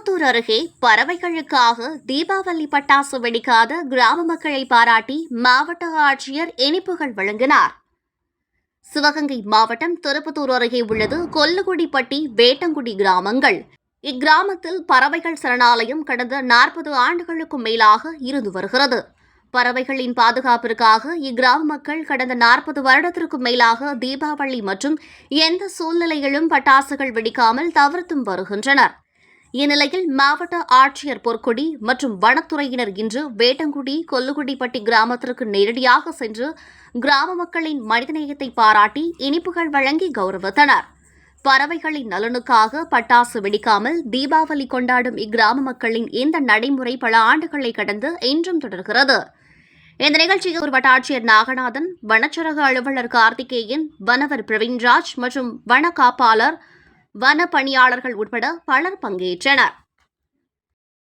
திருப்பத்தூர் அருகே பறவைகளுக்காக தீபாவளி பட்டாசு வெடிக்காத கிராம மக்களை பாராட்டி மாவட்ட ஆட்சியர் இனிப்புகள் வழங்கினார். சிவகங்கை மாவட்டம் திருப்பத்தூர் அருகே உள்ளது கொல்லுகுடிப்பட்டி, வேட்டங்குடி கிராமங்கள். இக்கிராமத்தில் பறவைகள் சரணாலயம் கடந்த 40 ஆண்டுகளுக்கும் மேலாக இருந்து வருகிறது. பறவைகளின் பாதுகாப்பிற்காக இக்கிராம மக்கள் கடந்த 40 வருடத்திற்கும் மேலாக தீபாவளி மற்றும் எந்த சூழ்நிலையிலும் பட்டாசுகள் வெடிக்காமல் தவிர்த்தும் வருகின்றனர். இந்நிலையில் மாவட்ட ஆட்சியர் பொற்கொடி மற்றும் வனத்துறையினர் இன்று வேட்டங்குடி, கொல்லுகுடிப்பட்டி கிராமத்திற்கு நேரடியாக சென்று கிராம மக்களின் மனிதநேயத்தை பாராட்டி இனிப்புகள் வழங்கி கௌரவித்தனர். பறவைகளின் நலனுக்காக பட்டாசு வெடிக்காமல் தீபாவளி கொண்டாடும் இக்கிராம மக்களின் இந்த நடைமுறை பல ஆண்டுகளை கடந்து இன்றும் தொடர்கிறது. இந்த நிகழ்ச்சியில் வட்டாட்சியர் நாகநாதன், வனச்சரக அலுவலர் கார்த்திகேயன், வனவர் பிரவீன்ராஜ் மற்றும் வன காப்பாளர், வன பணியாளர்கள் உட்பட பலர் பங்கேற்றனர்.